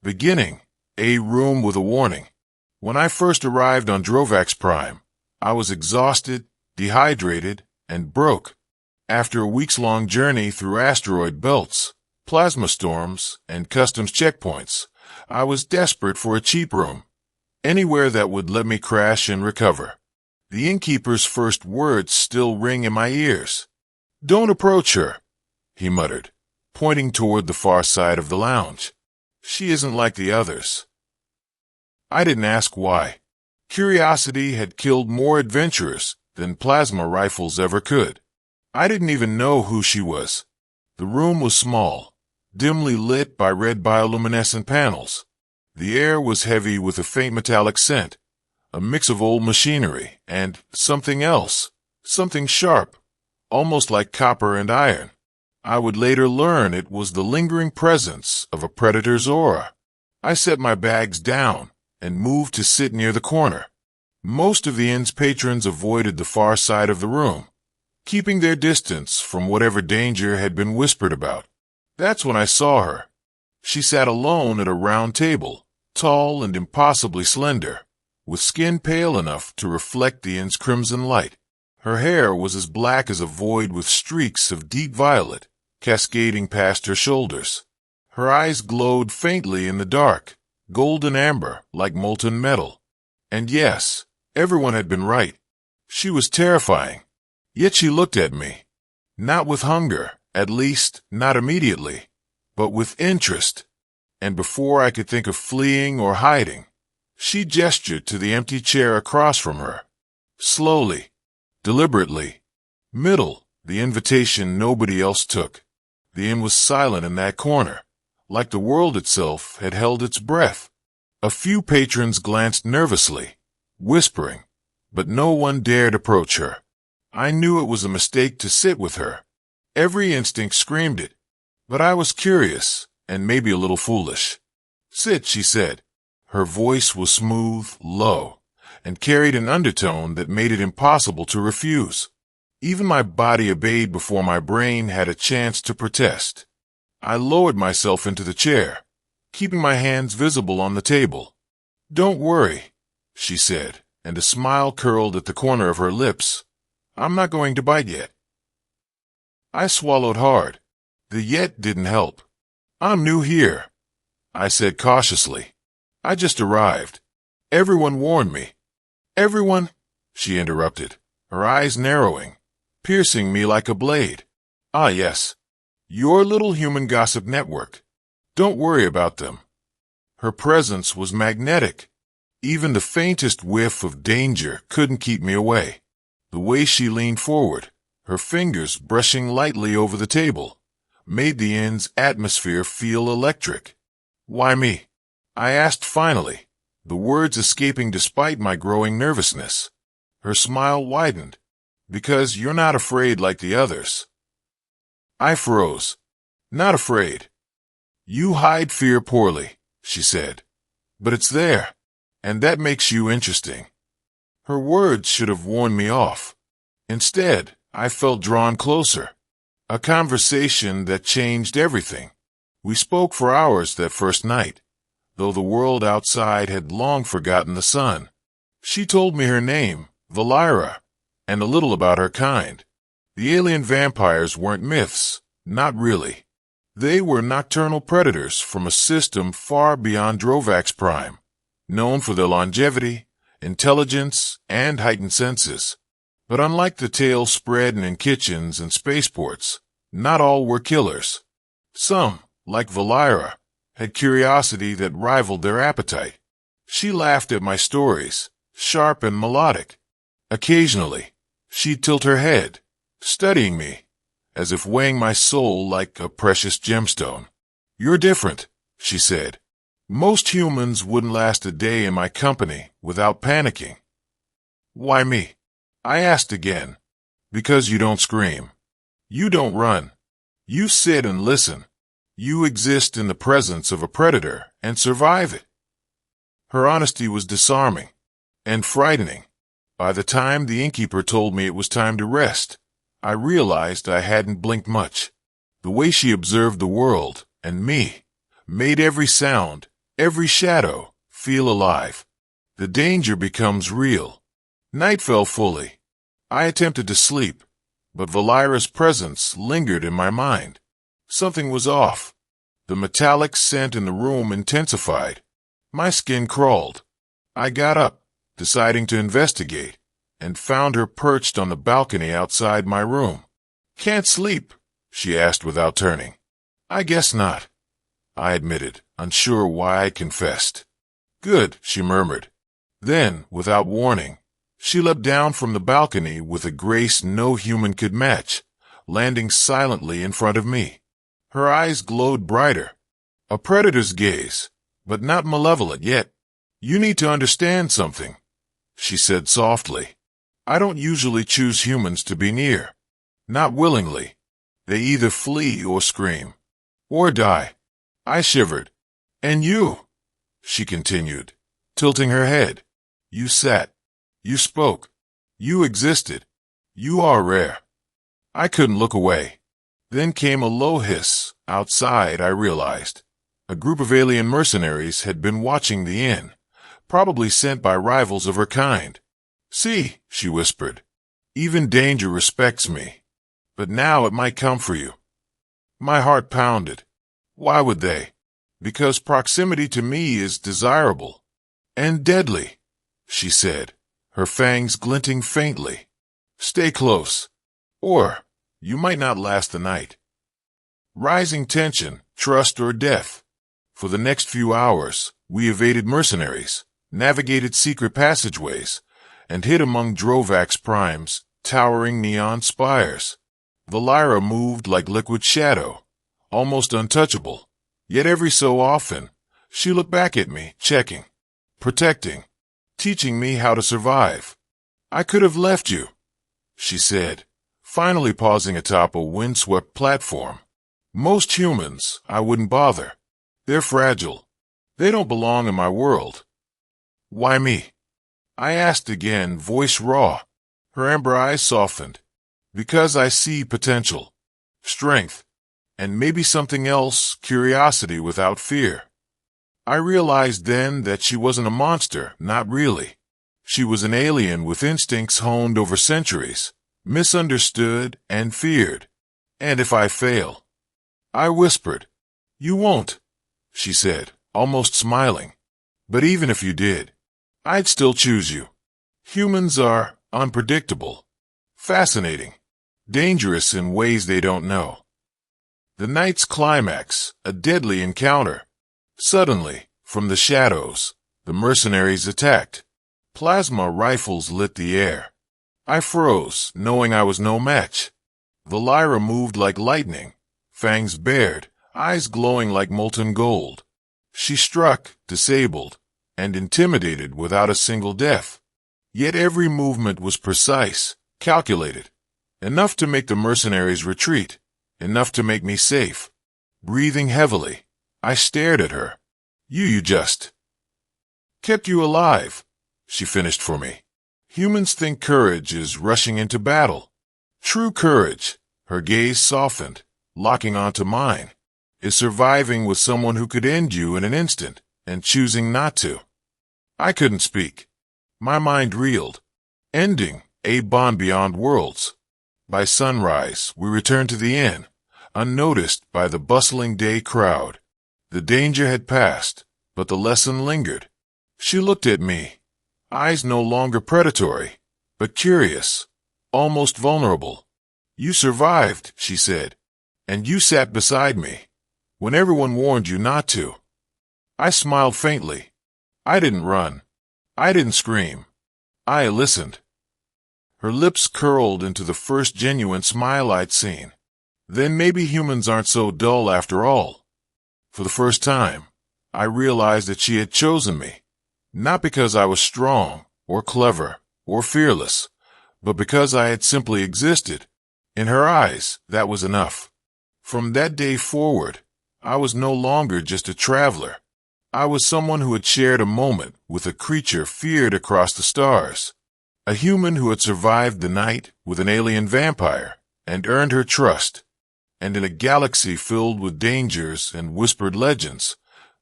Beginning, a room with a warning. When I first arrived on Drovax Prime, I was exhausted, dehydrated, and broke. After a weeks-long journey through asteroid belts, plasma storms, and customs checkpoints, I was desperate for a cheap room, anywhere that would let me crash and recover. The innkeeper's first words still ring in my ears. "Don't approach her," he muttered, pointing toward the far side of the lounge. "She isn't like the others." I didn't ask why. Curiosity had killed more adventurers than plasma rifles ever could. I didn't even know who she was. The room was small, dimly lit by red bioluminescent panels. The air was heavy with a faint metallic scent, a mix of old machinery and something else, something sharp, almost like copper and iron. I would later learn it was the lingering presence of a predator's aura. I set my bags down and moved to sit near the corner. Most of the inn's patrons avoided the far side of the room, keeping their distance from whatever danger had been whispered about. That's when I saw her. She sat alone at a round table, tall and impossibly slender, with skin pale enough to reflect the inn's crimson light. Her hair was as black as a void with streaks of deep violet cascading past her shoulders. Her eyes glowed faintly in the dark, golden amber like molten metal. And yes, everyone had been right. She was terrifying. Yet she looked at me. Not with hunger, at least not immediately, but with interest. And before I could think of fleeing or hiding, she gestured to the empty chair across from her. Slowly, deliberately. Middle, the invitation nobody else took. The inn was silent in that corner, like the world itself had held its breath. A few patrons glanced nervously, whispering, but no one dared approach her. I knew it was a mistake to sit with her. Every instinct screamed it, but I was curious and maybe a little foolish. "Sit," she said. Her voice was smooth, low, and carried an undertone that made it impossible to refuse. Even my body obeyed before my brain had a chance to protest. I lowered myself into the chair, keeping my hands visible on the table. "Don't worry," she said, and a smile curled at the corner of her lips. "I'm not going to bite yet." I swallowed hard. The yet didn't help. "I'm new here," I said cautiously. "I just arrived. Everyone warned me." "Everyone?" she interrupted, her eyes narrowing, piercing me like a blade. "Ah, yes. Your little human gossip network. Don't worry about them." Her presence was magnetic. Even the faintest whiff of danger couldn't keep me away. The way she leaned forward, her fingers brushing lightly over the table, made the inn's atmosphere feel electric. "Why me?" I asked finally, the words escaping despite my growing nervousness. Her smile widened. "Because you're not afraid like the others." I froze. "Not afraid." "You hide fear poorly," she said. "But it's there, and that makes you interesting." Her words should have warned me off. Instead, I felt drawn closer. A conversation that changed everything. We spoke for hours that first night, though the world outside had long forgotten the sun. She told me her name, Valira, and a little about her kind. The alien vampires weren't myths, not really. They were nocturnal predators from a system far beyond Drovax Prime, known for their longevity, intelligence, and heightened senses. But unlike the tales spread in kitchens and spaceports, not all were killers. Some, like Valira, had curiosity that rivaled their appetite. She laughed at my stories, sharp and melodic. Occasionally, she'd tilt her head, studying me, as if weighing my soul like a precious gemstone. "You're different," she said. "Most humans wouldn't last a day in my company without panicking." "Why me?" I asked again. "Because you don't scream. You don't run. You sit and listen. You exist in the presence of a predator and survive it." Her honesty was disarming and frightening. By the time the innkeeper told me it was time to rest, I realized I hadn't blinked much. The way she observed the world, and me, made every sound, Every shadow, feel alive. The danger becomes real. Night fell fully. I attempted to sleep, but Valira's presence lingered in my mind. Something was off. The metallic scent in the room intensified. My skin crawled. I got up, deciding to investigate, and found her perched on the balcony outside my room. "Can't sleep?" she asked without turning. "I guess not," I admitted, unsure why I confessed. "Good," she murmured. Then, without warning, she leapt down from the balcony with a grace no human could match, landing silently in front of me. Her eyes glowed brighter. A predator's gaze, but not malevolent yet. "You need to understand something," she said softly. "I don't usually choose humans to be near. Not willingly. They either flee or scream. Or die." I shivered. "And you," she continued, tilting her head. "You sat. You spoke. You existed. You are rare." I couldn't look away. Then came a low hiss. Outside, I realized. A group of alien mercenaries had been watching the inn, probably sent by rivals of her kind. "See," she whispered, "even danger respects me. But now it might come for you." My heart pounded. Why would they? "Because proximity to me is desirable. And deadly," she said, her fangs glinting faintly. "Stay close, or you might not last the night." Rising tension, trust or death. For the next few hours, we evaded mercenaries, navigated secret passageways, and hid among Drovax primes, towering neon spires. Valira moved like liquid shadow, almost untouchable. Yet every so often, she looked back at me, checking, protecting, teaching me how to survive. "I could have left you," she said, finally pausing atop a windswept platform. "Most humans, I wouldn't bother. They're fragile. They don't belong in my world." "Why me?" I asked again, voice raw. Her amber eyes softened. "Because I see potential, strength, and maybe something else, curiosity without fear." I realized then that she wasn't a monster, not really. She was an alien with instincts honed over centuries, misunderstood and feared. "And if I fail?" I whispered. "You won't," she said, almost smiling. "But even if you did, I'd still choose you. Humans are unpredictable, fascinating, dangerous in ways they don't know." The night's climax, a deadly encounter. Suddenly, from the shadows, the mercenaries attacked. Plasma rifles lit the air. I froze, knowing I was no match. Valira moved like lightning, fangs bared, eyes glowing like molten gold. She struck, disabled, and intimidated without a single death. Yet every movement was precise, calculated. Enough to make the mercenaries retreat, enough to make me safe. Breathing heavily, I stared at her. You just kept you alive," she finished for me. "Humans think courage is rushing into battle. True courage," her gaze softened, locking onto mine, "is surviving with someone who could end you in an instant and choosing not to." I couldn't speak. My mind reeled. Ending, a bond beyond worlds. By sunrise, we returned to the inn, unnoticed by the bustling day crowd. The danger had passed, but the lesson lingered. She looked at me, eyes no longer predatory, but curious, almost vulnerable. "You survived," she said, "and you sat beside me, when everyone warned you not to." I smiled faintly. I didn't run. I didn't scream. I listened. Her lips curled into the first genuine smile I'd seen. Then maybe humans aren't so dull after all. For the first time, I realized that she had chosen me, not because I was strong, or clever, or fearless, but because I had simply existed. In her eyes, that was enough. From that day forward, I was no longer just a traveler. I was someone who had shared a moment with a creature feared across the stars. A human who had survived the night with an alien vampire and earned her trust. And in a galaxy filled with dangers and whispered legends,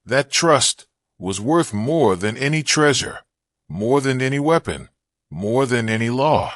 that trust was worth more than any treasure, more than any weapon, more than any law.